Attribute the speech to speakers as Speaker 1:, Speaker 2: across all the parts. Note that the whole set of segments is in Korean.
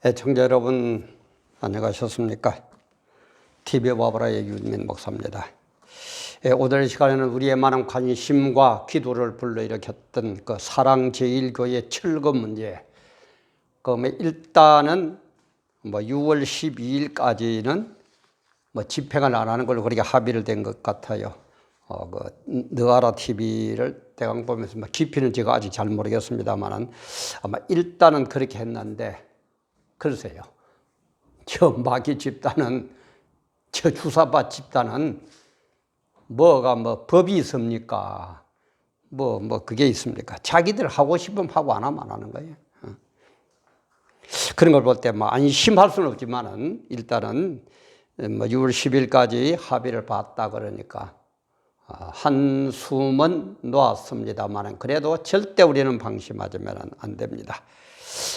Speaker 1: 애청자 여러분 안녕하셨습니까? TV 바브라의 윤민 목사입니다. 오늘 시간에는 우리의 많은 관심과 기도를 불러일으켰던 그 사랑제일교회 철거 문제. 일단은 6월 12일까지는 집행을 안 하는 걸로 그렇게 합의를 된 것 같아요. 너아라 TV를 대강 보면서 깊이는 제가 아직 잘 모르겠습니다만은 아마 일단은 그렇게 했는데, 글쎄요. 저 마귀 집단은, 저 주사파 집단은 법이 있습니까? 그게 있습니까? 자기들 하고 싶으면 하고 안 하면 안 하는 거예요. 그런 걸 볼 때 안심할 수는 없지만은 일단은 6월 10일까지 합의를 봤다 그러니까 한숨은 놓았습니다만은 그래도 절대 우리는 방심하자면 안 됩니다.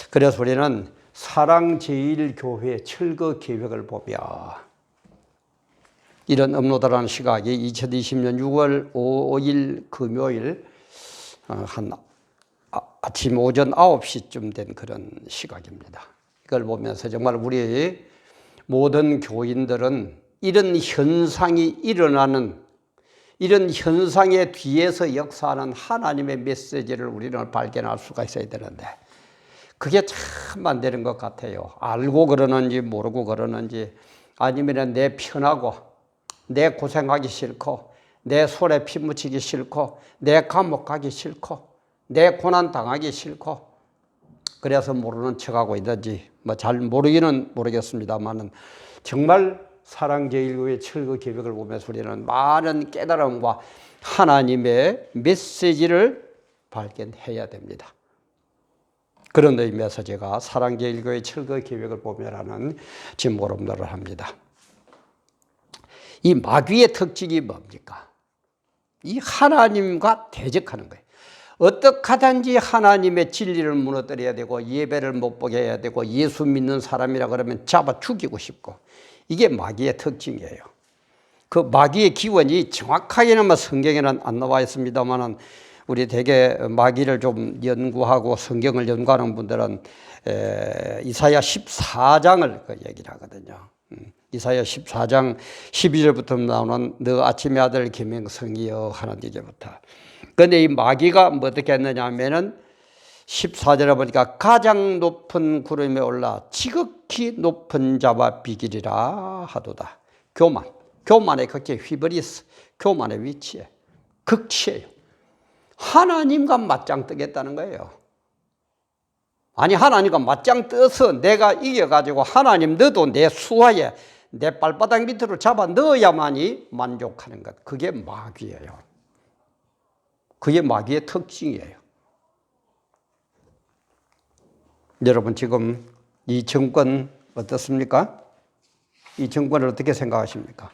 Speaker 1: 그래서 우리는 사랑제일교회 철거 계획을 보며 이런 업로드라는 시각이 2020년 6월 5일 금요일 한 아침 오전 9시쯤 된 그런 시각입니다. 이걸 보면서 정말 우리 모든 교인들은 이런 현상이 일어나는, 이런 현상의 뒤에서 역사하는 하나님의 메시지를 우리는 발견할 수가 있어야 되는데 그게 참 안 되는 것 같아요. 알고 그러는지 모르고 그러는지, 아니면 내 편하고 내 고생하기 싫고 내 손에 피 묻히기 싫고 내 감옥 가기 싫고 내 고난 당하기 싫고 그래서 모르는 척하고 있는지 잘 모르기는 모르겠습니다만은 정말 사랑제일교회 철거 계획을 보면서 우리는 많은 깨달음과 하나님의 메시지를 발견해야 됩니다. 그런 의미에서 제가 사랑제일교회 철거 계획을 보면하는 제목으로 업로드를 합니다. 이 마귀의 특징이 뭡니까? 이 하나님과 대적하는 거예요. 어떻게 하든지 하나님의 진리를 무너뜨려야 되고 예배를 못 보게 해야 되고 예수 믿는 사람이라 그러면 잡아 죽이고 싶고, 이게 마귀의 특징이에요. 그 마귀의 기원이 정확하게는 성경에는 안 나와 있습니다만은 우리 대개 마귀를 좀 연구하고 성경을 연구하는 분들은 이사야 14장을 그 얘기를 하거든요. 이사야 14장 12절부터 나오는 너 아침의 아들 계명성이여 하는 얘기부터. 그런데 이 마귀가 어떻게 했느냐 하면은 14절에 보니까 가장 높은 구름에 올라 지극히 높은 자와 비기리라 하도다. 교만의 극치, 휘브리스, 교만의 위치에 극치예요. 하나님과 맞짱 뜨겠다는 거예요. 아니, 하나님과 맞짱 떠서 내가 이겨가지고 하나님 너도 내 수하에 내 발바닥 밑으로 잡아 넣어야만이 만족하는 것. 그게 마귀예요. 그게 마귀의 특징이에요. 여러분 지금 이 정권 어떻습니까? 이 정권을 어떻게 생각하십니까?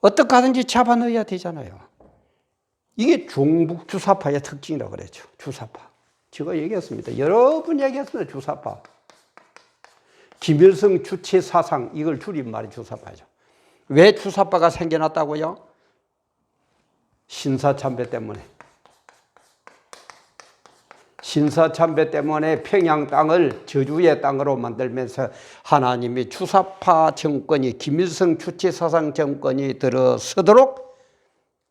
Speaker 1: 어떻게 하든지 잡아 넣어야 되잖아요. 이게 종북 주사파의 특징이라고 그랬죠. 주사파. 제가 얘기했습니다. 여러분 얘기했습니다. 주사파. 김일성 주체 사상, 이걸 줄임말이 주사파죠. 왜 주사파가 생겨났다고요? 신사참배 때문에. 신사참배 때문에 평양 땅을 저주의 땅으로 만들면서 하나님이 주사파 정권이, 김일성 주체 사상 정권이 들어서도록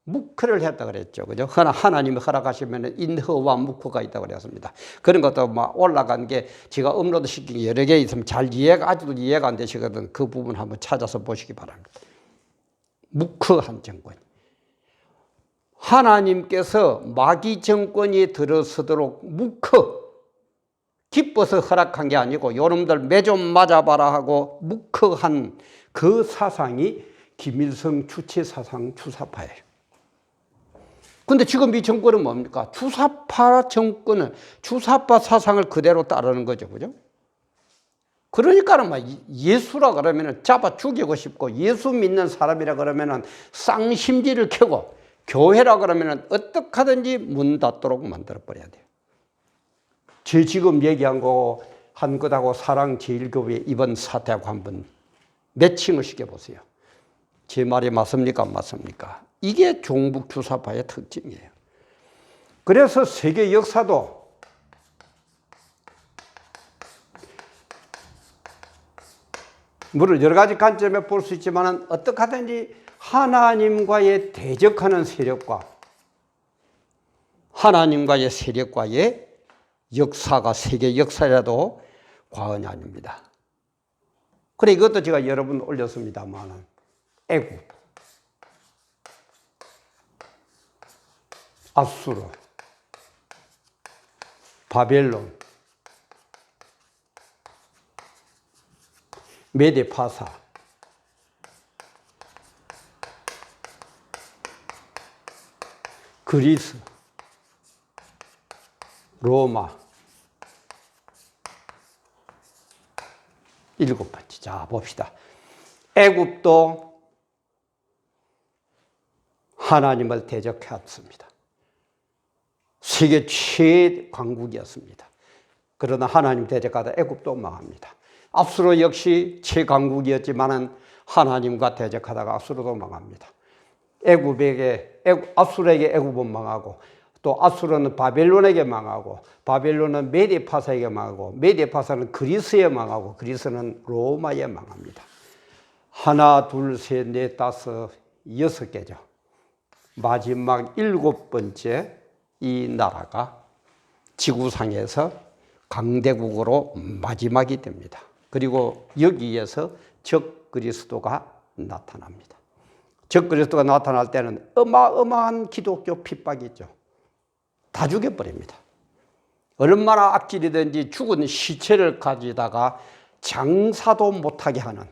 Speaker 1: 묵크를 했다 그랬죠. 그죠? 하나님이 허락하시면 인허와 묵크가 있다고 그랬습니다. 그런 것도 올라간 게 제가 업로드 시킨 게 여러 개 있으면 아직도 이해가 안 되시거든. 그 부분 한번 찾아서 보시기 바랍니다. 묵크한 정권. 하나님께서 마귀 정권이 들어서도록 기뻐서 허락한 게 아니고 여러분들 매 좀 맞아봐라 하고 묵크한 그 사상이 김일성 주체 사상 주사파예요. 근데 지금 이 정권은 뭡니까? 주사파 정권은 주사파 사상을 그대로 따르는 거죠. 그죠? 그러니까는 예수라 그러면은 잡아 죽이고 싶고, 예수 믿는 사람이라 그러면은 쌍심지를 켜고, 교회라 그러면은 어떻게 하든지 문 닫도록 만들어버려야 돼요. 제 지금 얘기한 거 한 것하고 사랑제일교회 이번 사태하고 한번 매칭을 시켜보세요. 제 말이 맞습니까? 안 맞습니까? 이게 종북 주사파의 특징이에요. 그래서 세계 역사도 물론 여러 가지 관점에 볼 수 있지만 어떻게 하든지 하나님과의 대적하는 세력과 하나님과의 세력과의 역사가 세계 역사라도 과언이 아닙니다. 그래 이것도 제가 여러 번 올렸습니다만 애굽, 아수르, 바벨론, 메데파사, 그리스, 로마, 일곱 번째. 자, 봅시다. 애굽도 하나님을 대적했습니다. 세계 최강국이었습니다. 그러나 하나님 대적하다 애굽도 망합니다. 아수르 역시 최강국이었지만은 하나님과 대적하다가 아수르도 망합니다. 아수르에게 애굽은 망하고 또 아수르는 바벨론에게 망하고 바벨론은 메데파사에게 망하고 메데파사는 그리스에 망하고 그리스는 로마에 망합니다. 하나, 둘, 셋, 넷, 다섯, 여섯 개죠. 마지막 일곱 번째 이 나라가 지구상에서 강대국으로 마지막이 됩니다. 그리고 여기에서 적그리스도가 나타납니다. 적그리스도가 나타날 때는 어마어마한 기독교 핍박이 있죠. 다 죽여버립니다. 얼마나 악질이든지 죽은 시체를 가지다가 장사도 못하게 하는,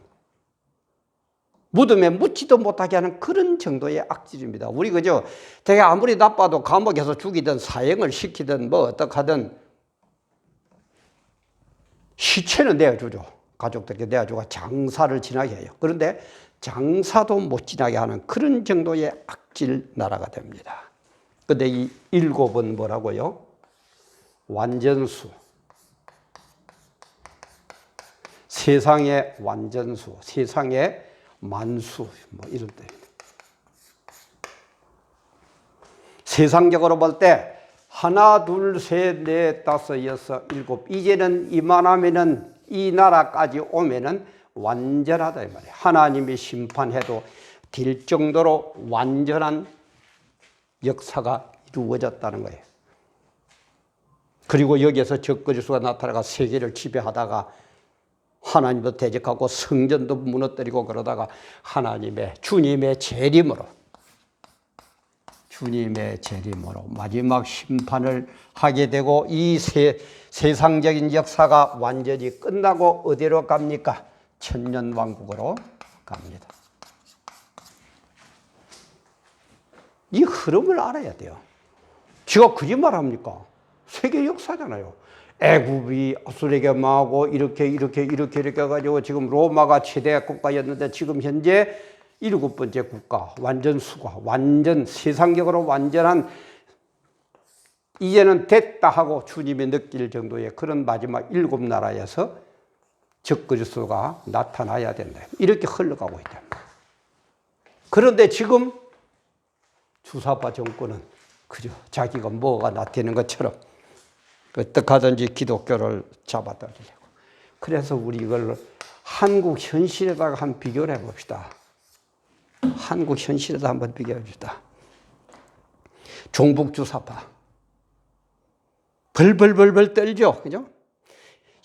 Speaker 1: 무덤에 묻지도 못하게 하는 그런 정도의 악질입니다. 우리 그죠? 되게 아무리 나빠도 감옥에서 죽이든 사형을 시키든 뭐 어떻게 하든 시체는 내어주죠. 가족들에게 내어주고 장사를 지나게 해요. 그런데 장사도 못 지나게 하는 그런 정도의 악질 나라가 됩니다. 근데 이 일곱은 뭐라고요? 완전수. 세상의 완전수, 세상의 만수, 뭐 이런 뜻입니다. 세상적으로 볼 때 하나, 둘, 셋, 넷, 다섯, 여섯, 일곱. 이제는 이만하면은 이 나라까지 오면은 완전하다 이 말이에요. 하나님이 심판해도 될 정도로 완전한 역사가 이루어졌다는 거예요. 그리고 여기에서 적그리스도가 나타나가 세계를 지배하다가 하나님도 대적하고 성전도 무너뜨리고 그러다가 주님의 재림으로 마지막 심판을 하게 되고 이 세상적인 역사가 완전히 끝나고 어디로 갑니까? 천년왕국으로 갑니다. 이 흐름을 알아야 돼요. 제가 거짓말 합니까? 세계 역사잖아요. 애굽이 아수르에게 망하고 이렇게 해가지고 지금 로마가 최대 국가였는데 지금 현재 일곱 번째 국가, 완전 세상적으로 완전한 이제는 됐다 하고 주님이 느낄 정도의 그런 마지막 일곱 나라에서 적그리스도가 나타나야 된다. 이렇게 흘러가고 있다. 그런데 지금 주사파 정권은 그저 자기가 뭐가 나타나는 것처럼 어떻게 하든지 기독교를 잡아당기려고. 그래서 우리 이걸 한국 현실에다가 한번 비교를 해봅시다. 한국 현실에다 한번 비교해 봅시다. 종북주사파. 벌벌벌벌 떨죠. 그죠?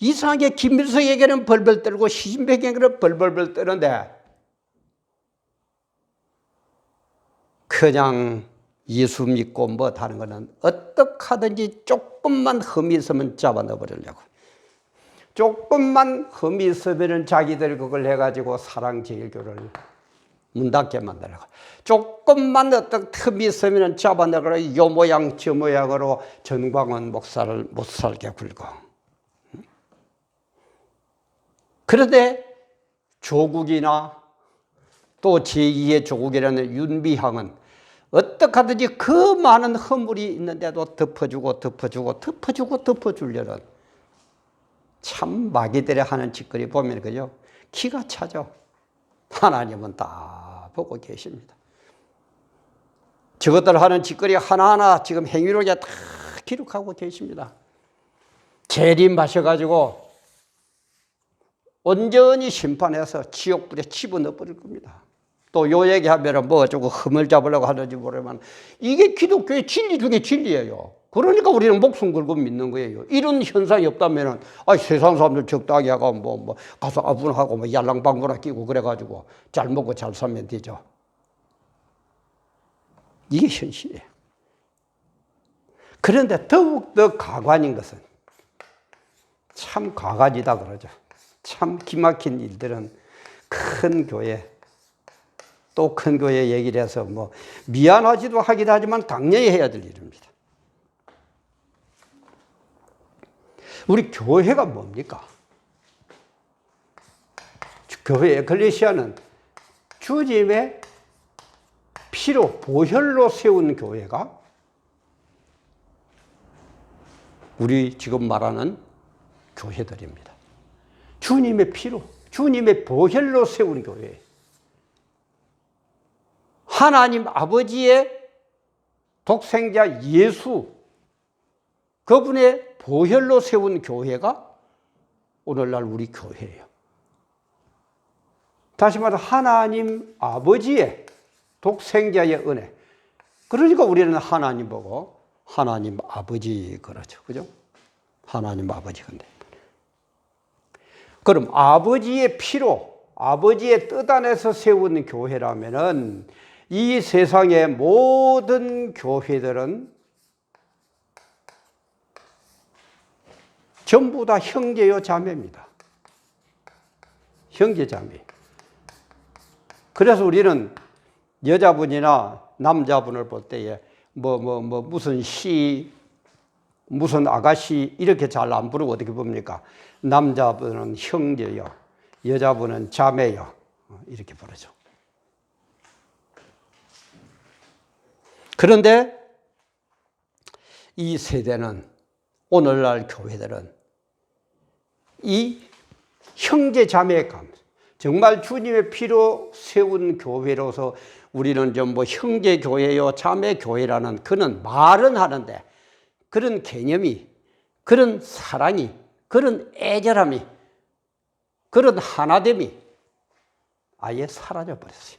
Speaker 1: 이상하게 김일성에게는 벌벌 떨고 시진핑에게는 벌벌벌 떠는데 그냥 예수 믿고 뭐 다른 거는 어떻게 하든지 조금만 흠이 있으면 잡아 넣어버리려고. 조금만 흠이 있으면 자기들 그걸 해가지고 사랑제일교를 문 닫게 만들려고. 조금만 어떤 틈이 있으면 잡아 넣으려고 요 모양 저 모양으로 전광훈 목사를 못 살게 굴고. 그런데 조국이나 또 제2의 조국이라는 윤미향은 어떻게 하든지 그 많은 허물이 있는데도 덮어주려는 참 마귀들이 하는 짓거리 보면 그죠? 기가 차죠. 하나님은 다 보고 계십니다. 저것들 하는 짓거리 하나하나 지금 행위록에 다 기록하고 계십니다. 재림하셔가지고 온전히 심판해서 지옥불에 집어넣어 버릴 겁니다. 또 요 얘기하면 뭐 어쩌고 흠을 잡으려고 하는지 모르지만 이게 기독교의 진리 중에 진리예요. 그러니까 우리는 목숨 걸고 믿는 거예요. 이런 현상이 없다면은 세상 사람들 적당히 하고 뭐 가서 아분하고 뭐 yar랑방구나 끼고 그래가지고 잘 먹고 잘 살면 되죠. 이게 현실이에요. 그런데 더욱더 가관인 것은 참 가관이다 그러죠. 참 기막힌 일들은 큰 교회 또 큰 교회 얘기를 해서 뭐 미안하지도 하기도 하지만 당연히 해야 될 일입니다. 우리 교회가 뭡니까? 교회 에클레시아는 주님의 피로 보혈로 세운 교회가 우리 지금 말하는 교회들입니다. 주님의 피로, 주님의 보혈로 세운 교회. 하나님 아버지의 독생자 예수, 그분의 보혈로 세운 교회가 오늘날 우리 교회예요. 다시 말해 하나님 아버지의 독생자의 은혜. 그러니까 우리는 하나님 보고 하나님 아버지 그러죠. 그죠? 하나님 아버지 근데. 그럼 아버지의 피로 아버지의 뜻 안에서 세운 교회라면은 이 세상의 모든 교회들은 전부 다 형제요 자매입니다. 형제 자매. 그래서 우리는 여자분이나 남자분을 볼 때에 무슨 씨, 무슨 아가씨 이렇게 잘 안 부르고 어떻게 봅니까? 남자분은 형제요, 여자분은 자매요 이렇게 부르죠. 그런데 이 세대는 오늘날 교회들은 이 형제 자매의 감, 정말 주님의 피로 세운 교회로서 우리는 좀 뭐 형제 교회요, 자매 교회라는 그런 말은 하는데 그런 개념이, 그런 사랑이, 그런 애절함이, 그런 하나됨이 아예 사라져 버렸어요.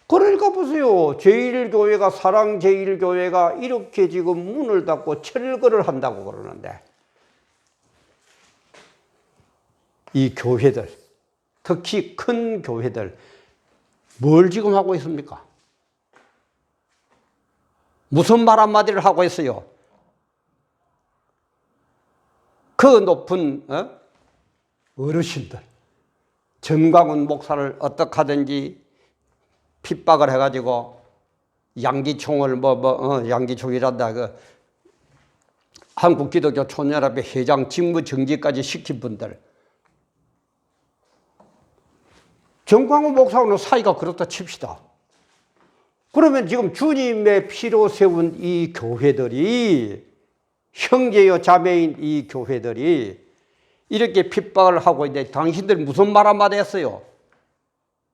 Speaker 1: 그러니까 보세요. 제1교회가 사랑 제1교회가 이렇게 지금 문을 닫고 철거를 한다고 그러는데 이 교회들, 특히 큰 교회들 뭘 지금 하고 있습니까? 무슨 말 한마디를 하고 있어요? 그 높은 어르신들, 전광훈 목사를 어떻게 하든지 핍박을 해가지고 양기총을 양기총이란다 한국기독교 총연합회 회장 직무 정지까지 시킨 분들. 전광훈 목사하고는 사이가 그렇다 칩시다. 그러면 지금 주님의 피로 세운 이 교회들이 형제요 자매인 이 교회들이 이렇게 핍박을 하고 있는데 당신들 무슨 말 한마디 했어요?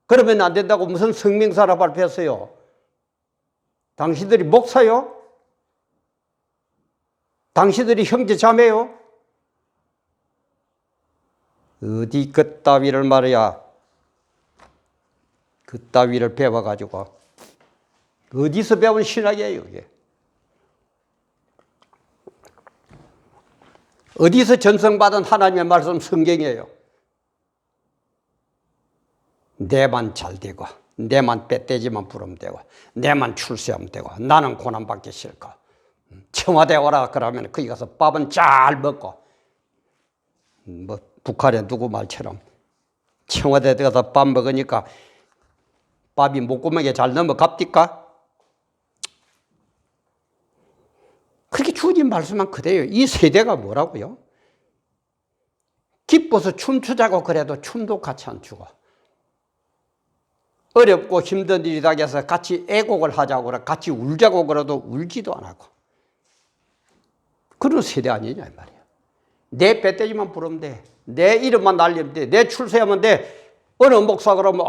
Speaker 1: 그러면 안 된다고 무슨 성명서를 발표했어요? 당신들이 목사요? 당신들이 형제 자매요? 어디 그따위를 말이야. 그따위를 배워가지고 어디서 배운 신학이에요 이게? 어디서 전성받은 하나님의 말씀 성경이에요? 내만 잘 되고 내만 뱃돼지만 부르면 되고 내만 출세하면 되고 나는 고난받기 싫고 청와대 오라 그러면 거기 가서 밥은 잘 먹고 뭐 북한의 누구 말처럼 청와대 가서 밥 먹으니까 밥이 목구멍에 잘 넘어갑니까? 그렇게 주님 말씀만 그대요. 이 세대가 뭐라고요? 기뻐서 춤추자고 그래도 춤도 같이 안 추고 어렵고 힘든 일이다 해서 같이 애곡을 하자고 그래 같이 울자고 그래도 울지도 안 하고 그런 세대 아니냐 이 말이야. 내 뱃돼지만 부르면 돼. 내 이름만 날리면 돼. 내 출세하면 돼. 어느 목사 그러면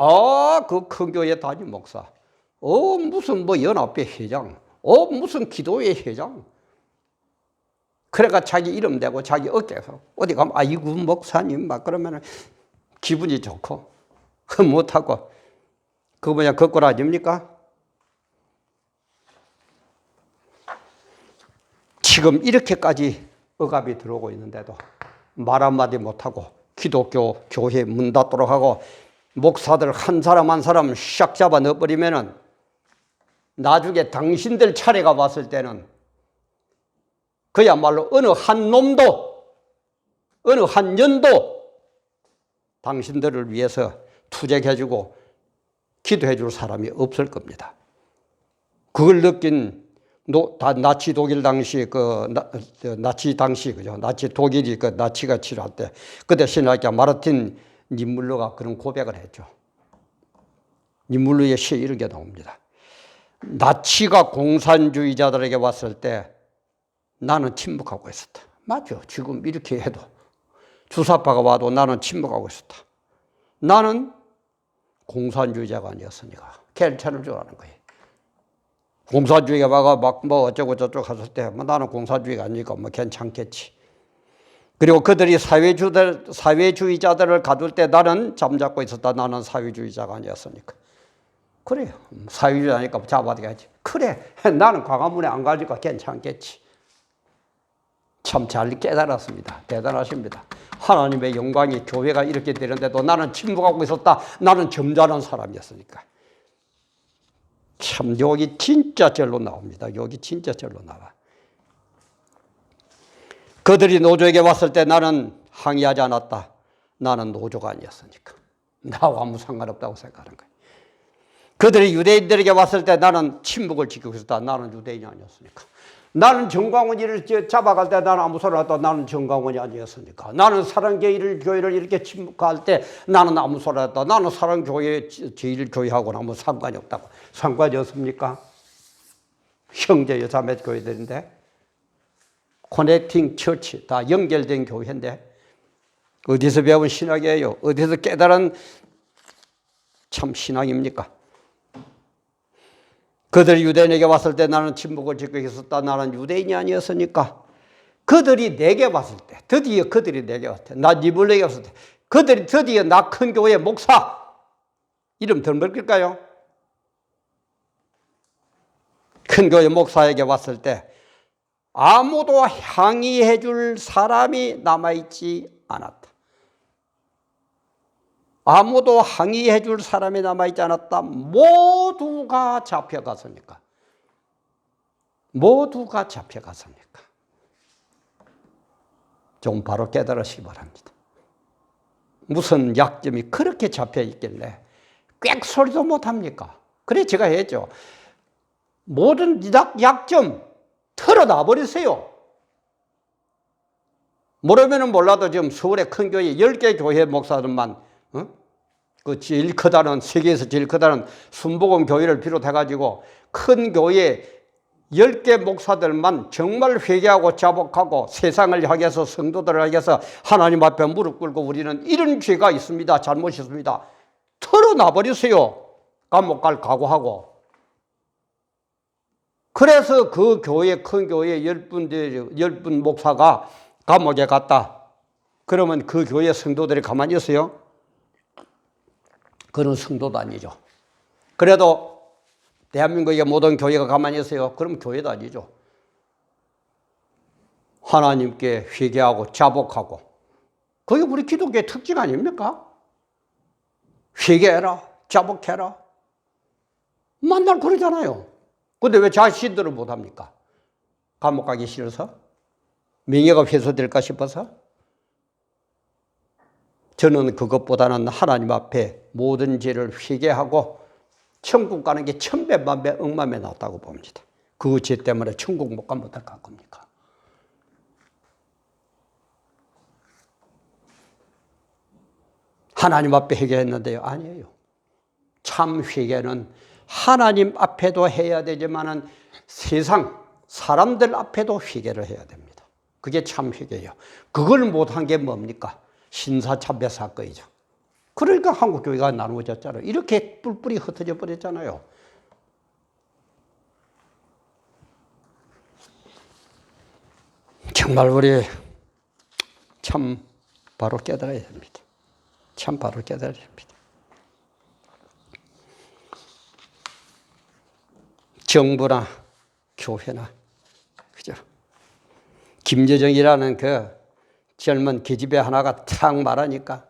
Speaker 1: 그 큰 교회 담임 목사. 무슨 뭐 연합회 회장. 무슨 기도회 회장. 그래가 자기 이름 대고 자기 어깨에서 어디 가면 아이고 목사님 막 그러면은 기분이 좋고 못하고 그거 뭐냐 거꾸로 아닙니까? 지금 이렇게까지 억압이 들어오고 있는데도 말 한마디 못하고 기독교 교회 문 닫도록 하고 목사들 한 사람 한 사람 샥 잡아 넣어버리면은 나중에 당신들 차례가 왔을 때는 그야말로 어느 한 놈도 어느 한 년도 당신들을 위해서 투쟁해주고 기도해줄 사람이 없을 겁니다. 그걸 느낀 나치 독일 당시 나치 당시 그죠? 나치 독일이 나치가 치료할 때 그때 신학자 마르틴 니물러가 그런 고백을 했죠. 니물러의 시에 이런 게 나옵니다. 나치가 공산주의자들에게 왔을 때 나는 침묵하고 있었다. 맞죠? 지금 이렇게 해도 주사파가 와도 나는 침묵하고 있었다. 나는 공산주의자가 아니었으니까 괜찮을 줄 아는 거예요. 공산주의가 와가 막 어쩌고 저쩌고 했을 때 나는 공산주의가 아니니까 괜찮겠지. 그리고 그들이 사회주의자들을 가둘 때 나는 잠잡고 있었다. 나는 사회주의자가 아니었으니까. 그래요. 사회주의자니까 잡아야지. 그래. 나는 광화문에 안 가니까 괜찮겠지. 참 잘 깨달았습니다. 대단하십니다. 하나님의 영광이 교회가 이렇게 되는데도 나는 침묵하고 있었다. 나는 점잖은 사람이었으니까. 참 여기 진짜 절로 나옵니다. 여기 진짜 절로 나와. 그들이 노조에게 왔을 때 나는 항의하지 않았다. 나는 노조가 아니었으니까. 나하고 아무 상관없다고 생각하는 거예요. 그들이 유대인들에게 왔을 때 나는 침묵을 지키고 있었다. 나는 유대인이 아니었으니까. 나는 정광훈이를 잡아갈 때 나는 아무 소리 안 했다. 나는 정광훈이 아니었으니까. 나는 사랑교회를 이렇게 침묵할 때 나는 아무 소리 안 했다. 나는 사랑교회 제1교회하고는 아무 상관이 없다고. 상관이 없습니까? 형제 자매 교회들인데 커넥팅 처치 다 연결된 교회인데 어디서 배운 신학이에요? 어디서 깨달은 참 신앙입니까? 그들이 유대인에게 왔을 때 나는 침묵을 지키고 있었다. 나는 유대인이 아니었으니까. 그들이 내게 왔을 때, 드디어 그들이 내게 왔을 때, 나 니블레에게 왔을 때, 그들이 드디어 나 큰 교회 목사, 이름 덜먹일까요? 큰 교회 목사에게 왔을 때 아무도 항의해 줄 사람이 남아있지 않았다. 아무도 항의해 줄 사람이 남아있지 않았다. 모두가 잡혀갔으니까. 모두가 잡혀갔으니까. 좀 바로 깨달으시기 바랍니다. 무슨 약점이 그렇게 잡혀있길래 꽥소리도 못합니까? 그래 제가 했죠. 모든 약점 털어놔 버리세요. 모르면 몰라도 지금 서울의 큰 교회 10개 교회 목사들만 그 제일 크다는 세계에서 제일 크다는 순복음 교회를 비롯해가지고 큰 교회 10개 목사들만 정말 회개하고 자복하고 세상을 향해서 성도들을 향해서 하나님 앞에 무릎 꿇고 우리는 이런 죄가 있습니다. 잘못이 있습니다. 털어놔 버리세요. 감옥 갈 각오하고. 그래서 그 교회 큰 교회 10분 목사가 감옥에 갔다. 그러면 그 교회 성도들이 가만히 있어요? 그런 성도도 아니죠. 그래도 대한민국의 모든 교회가 가만히 있어요. 그럼 교회도 아니죠. 하나님께 회개하고 자복하고. 그게 우리 기독교의 특징 아닙니까? 회개해라, 자복해라. 맨날 그러잖아요. 근데 왜 자신들은 못합니까? 감옥 가기 싫어서? 명예가 훼손될까 싶어서? 저는 그것보다는 하나님 앞에 모든 죄를 회개하고 천국 가는 게 천배, 만배, 억만배 낫다고 봅니다. 그 죄 때문에 천국 못 가면 어떡할 겁니까? 하나님 앞에 회개했는데요. 아니에요. 참 회개는 하나님 앞에도 해야 되지만은 세상 사람들 앞에도 회개를 해야 됩니다. 그게 참 회개예요. 그걸 못한 게 뭡니까? 신사참배 사건이죠. 그러니까 한국 교회가 나누어졌잖아요. 이렇게 뿔뿔이 흩어져 버렸잖아요. 정말 우리 참 바로 깨달아야 됩니다. 참 바로 깨달아야 됩니다. 정부나 교회나, 그죠? 김여정이라는 그 젊은 계집애 하나가 탁 말하니까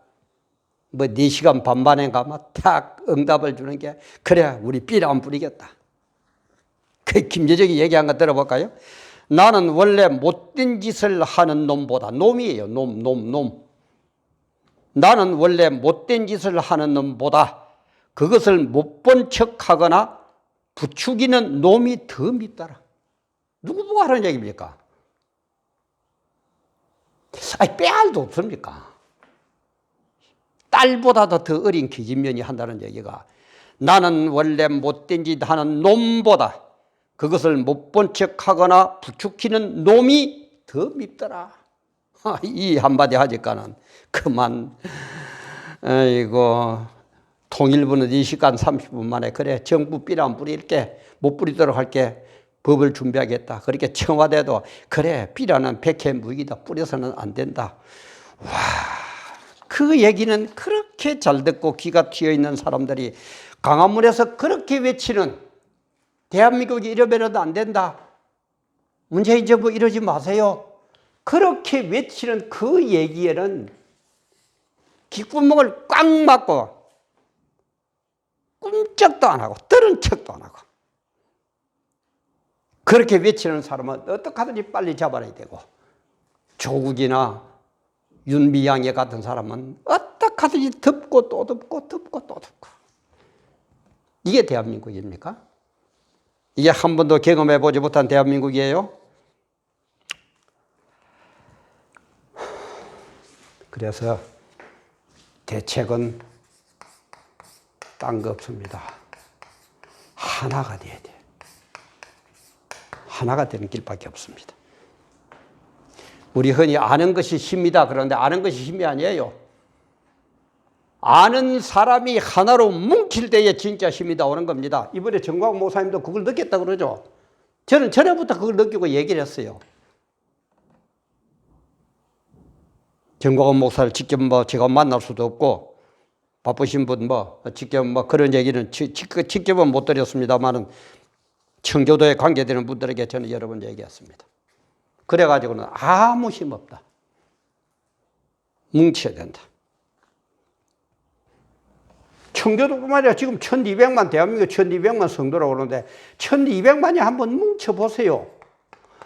Speaker 1: 뭐 4시간 반 만에 가면 탁 응답을 주는 게, 그래 우리 삐라 안 뿌리겠다. 그 김여정이 얘기한 거 들어볼까요? 나는 원래 못된 짓을 하는 놈보다, 놈이에요. 놈. 나는 원래 못된 짓을 하는 놈보다 그것을 못 본 척하거나 부추기는 놈이 더 밉더라. 누구 보고 하는 얘기입니까? 아니, 빼알도 없습니까? 딸보다도 더 어린 기집년이 한다는 얘기가, 나는 원래 못된 짓 하는 놈보다 그것을 못 본 척하거나 부추기는 놈이 더 밉더라. 이 한마디 하니까는 그만, 아이고, 통일부는 2시간 30분 만에, 그래 정부 삐라 안 뿌릴게, 못 뿌리도록 할게, 법을 준비하겠다. 그렇게 청와대도 그래 삐라는 백해무익이다, 뿌려서는 안 된다. 와, 그 얘기는 그렇게 잘 듣고 귀가 튀어 있는 사람들이 광화문에서 그렇게 외치는, 대한민국이 이러면은 안 된다, 문재인 정부 이러지 마세요, 그렇게 외치는 그 얘기에는 귓구멍을 꽉 막고 꿈쩍도 안 하고 들은 척도 안 하고, 그렇게 외치는 사람은 어떻게 하든지 빨리 잡아내야 되고, 조국이나 윤미향에 같은 사람은 어떻게 하든지 덮고 또 덮고 덮고 또 덮고. 이게 대한민국입니까? 이게 한 번도 경험해보지 못한 대한민국이에요? 그래서 대책은 딴 거 없습니다. 하나가 돼야 돼. 하나가 되는 길밖에 없습니다. 우리 흔히 아는 것이 힘이다 그러는데, 아는 것이 힘이 아니에요. 아는 사람이 하나로 뭉칠 때에 진짜 힘이 나오는 겁니다. 이번에 정광훈 목사님도 그걸 느꼈다 그러죠. 저는 전에부터 그걸 느끼고 얘기를 했어요. 정광훈 목사를 직접 제가 만날 수도 없고, 바쁘신 분 직접 그런 얘기는 직접은 못 드렸습니다만은 청교도에 관계되는 분들에게 저는 여러 번 얘기했습니다. 그래가지고는 아무 힘 없다. 뭉쳐야 된다. 청교도뿐만 아니라 지금 1200만, 대한민국 1200만 성도라고 그러는데 1200만이 한번 뭉쳐보세요.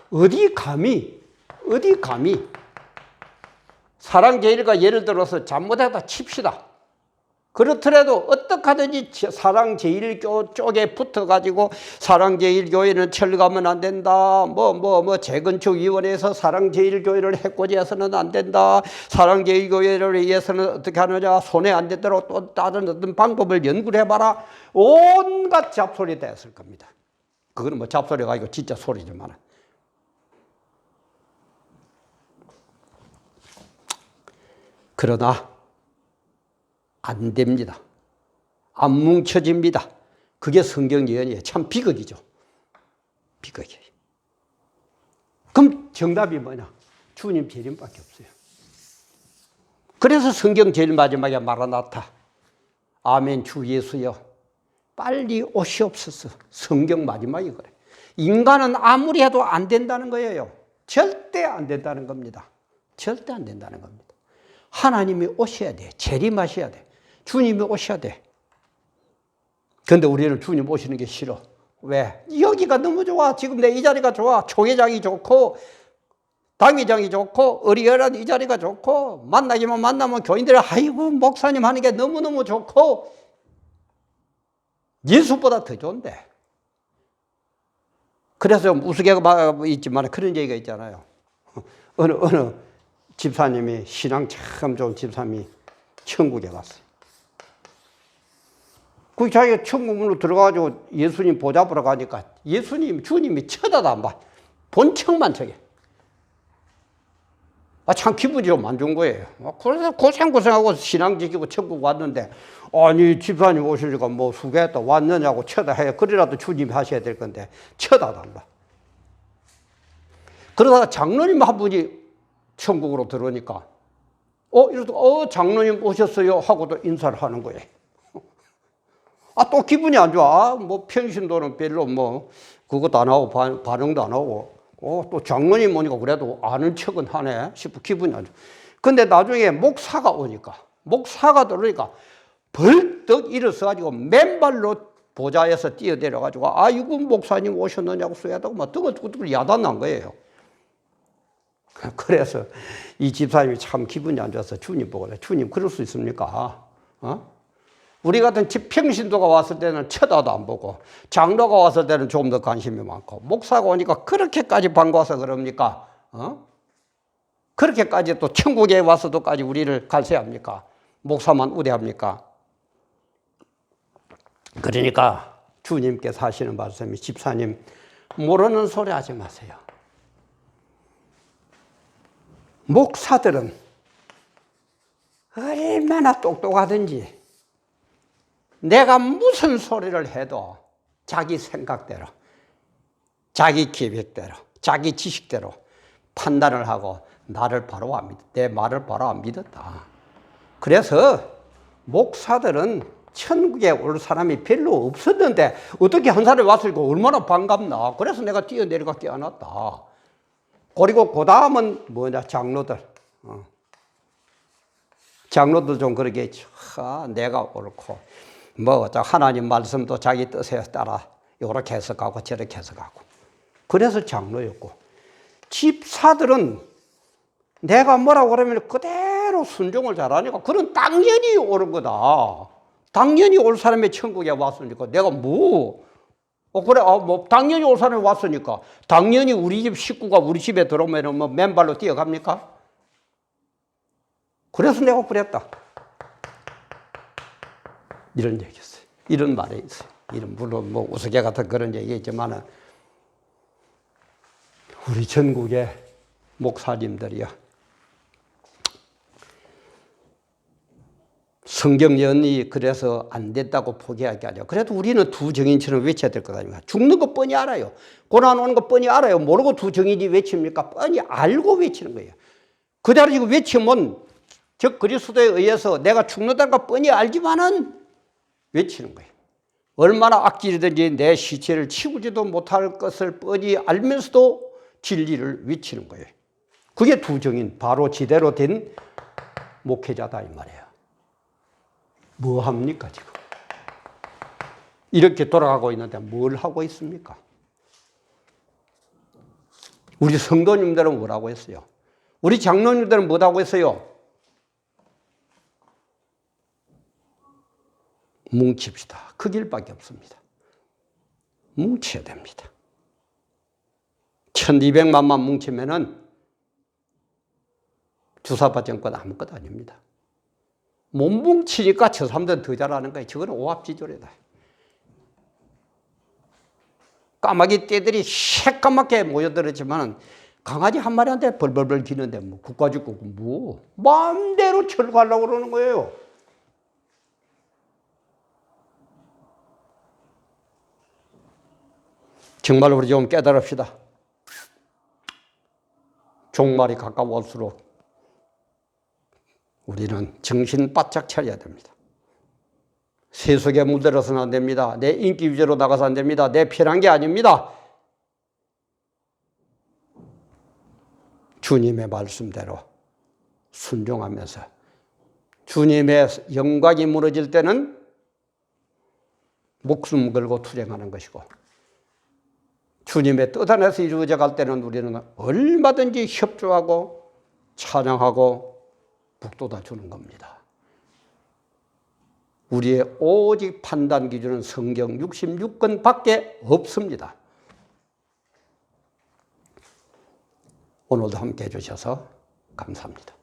Speaker 1: 어디 감히 사랑제일과 예를 들어서 잘못하다 칩시다. 그렇더라도 어떻게 하든지 사랑제일교 쪽에 붙어가지고 사랑제일교회는 철거하면 안 된다. 재건축위원회에서 사랑제일교회를 해코지 해서는 안 된다. 사랑제일교회를 위해서는 어떻게 하느냐. 손해 안 되도록 또 다른 어떤 방법을 연구를 해봐라. 온갖 잡소리 됐을 겁니다. 그거는 잡소리가 아니고 진짜 소리지만. 그러나 안 됩니다. 안 뭉쳐집니다. 그게 성경 예언이에요. 참 비극이죠. 비극이에요. 그럼 정답이 뭐냐? 주님 재림밖에 없어요. 그래서 성경 제일 마지막에 마라나타, 아멘 주 예수여 빨리 오시옵소서. 성경 마지막이 그래. 인간은 아무리 해도 안 된다는 거예요. 절대 안 된다는 겁니다. 절대 안 된다는 겁니다. 하나님이 오셔야 돼. 재림하셔야 돼. 주님이 오셔야 돼. 그런데 우리는 주님 오시는 게 싫어. 왜? 여기가 너무 좋아. 지금 내 이 자리가 좋아. 총회장이 좋고 당회장이 좋고 어리어리한 이 자리가 좋고 만나기만 만나면 교인들이 아이고 목사님 하는 게 너무너무 좋고 예수보다 더 좋은데. 그래서 좀 우스개가 있지만 그런 얘기가 있잖아요. 어느 집사님이, 신앙 참 좋은 집사님이 천국에 갔어요. 그 자기가 천국문으로 들어가가지고 예수님 보잡으러 가니까 주님이 쳐다도 안 봐. 본 척만 저게. 참 기분이 좀 안 좋은 거예요. 그래서 고생하고 신앙 지키고 천국 왔는데, 아니, 집사님 오시니까 수고했다, 왔느냐고 쳐다해요. 그래라도 주님이 하셔야 될 건데, 쳐다도 안 봐. 그러다가 장로님 한 분이 천국으로 들어오니까, 이러다가 장로님 오셨어요 하고도 인사를 하는 거예요. 또 기분이 안 좋아. 뭐 평신도는 별로 뭐 그것도 안 하고 반응도 안 하고 또 장로님 오니까 그래도 아는 척은 하네 싶고 기분이 안 좋아. 근데 나중에 목사가 오니까 목사가 들어오니까 벌떡 일어서가지고 맨발로 보좌에서 뛰어내려가지고 아이고 목사님 오셨느냐고 쏘야다고 막 뜨거뜨거 야단난 거예요. 그래서 이 집사님이 참 기분이 안 좋아서 주님 보고 주님 그럴 수 있습니까? 우리 같은 평신도가 왔을 때는 쳐다도 안 보고 장로가 왔을 때는 좀 더 관심이 많고 목사가 오니까 그렇게까지 반가워서 그럽니까? 그렇게까지 또 천국에 와서도까지 우리를 갈세합니까? 목사만 우대합니까? 그러니까 주님께서 하시는 말씀이 집사님 모르는 소리 하지 마세요. 목사들은 얼마나 똑똑하든지 내가 무슨 소리를 해도 자기 생각대로, 자기 계획대로, 자기 지식대로 판단을 하고 나를 바로 안 믿었다. 내 말을 바로 안 믿었다. 그래서 목사들은 천국에 올 사람이 별로 없었는데 어떻게 한 사람이 왔으니까 얼마나 반갑나. 그래서 내가 뛰어내려가 깨어났다. 그리고 그 다음은 뭐냐, 장로들. 장로들 좀 그러겠죠. 내가 옳고 뭐 하나님 말씀도 자기 뜻에 따라 이렇게 해석하고 저렇게 해석하고. 그래서 장로였고, 집사들은 내가 뭐라고 그러면 그대로 순종을 잘하니까 그런 당연히 옳은 거다. 당연히 올 사람이 천국에 왔으니까 내가 뭐 그래 뭐 당연히 올 사람이 왔으니까 당연히 우리 집 식구가 우리 집에 들어오면 뭐 맨발로 뛰어갑니까? 그래서 내가 그랬다. 이런 얘기 있어요. 이런 말이 있어요. 이런 물론 뭐 우스개 같은 그런 얘기겠지만은 우리 전국의 목사님들이요. 성경 연이 그래서 안 됐다고 포기하게 하죠. 그래도 우리는 두 정인처럼 외쳐야 될 것 아닙니까? 죽는 거 뻔히 알아요. 고난 오는 거 뻔히 알아요. 모르고 두 정인이 외칩니까? 뻔히 알고 외치는 거예요. 그대로 지금 외치면 즉 그리스도에 의해서 내가 죽는다는 거 뻔히 알지만은 외치는 거예요. 얼마나 악질이든지 내 시체를 치우지도 못할 것을 뻔히 알면서도 진리를 외치는 거예요. 그게 두 정인, 바로 지대로 된 목회자다 이 말이에요. 뭐 합니까 지금? 이렇게 돌아가고 있는데 뭘 하고 있습니까? 우리 성도님들은 뭐라고 했어요? 우리 장로님들은 뭐라고 했어요? 뭉칩시다. 그 길밖에 없습니다. 뭉쳐야 됩니다. 1200만만 뭉치면은 주사파 정권 아무것도 아닙니다. 못 뭉치니까 저 사람들은 더 잘하는 거예요. 저거는 오합지졸이다. 까마귀 떼들이 새까맣게 모여들었지만 강아지 한 마리한테 벌벌벌 기는데 뭐 국가주고 뭐 마음대로 철거하려고 그러는 거예요. 정말 우리 좀 깨달읍시다. 종말이 가까워올수록 우리는 정신 바짝 차려야 됩니다. 세속에 물들어서는 안 됩니다. 내 인기 위주로 나가서 안 됩니다. 내 편한 게 아닙니다. 주님의 말씀대로 순종하면서 주님의 영광이 무너질 때는 목숨 걸고 투쟁하는 것이고 주님의 뜻 안에서 이루어져 갈 때는 우리는 얼마든지 협조하고 찬양하고 북돋아 주는 겁니다. 우리의 오직 판단 기준은 성경 66권 밖에 없습니다. 오늘도 함께 해주셔서 감사합니다.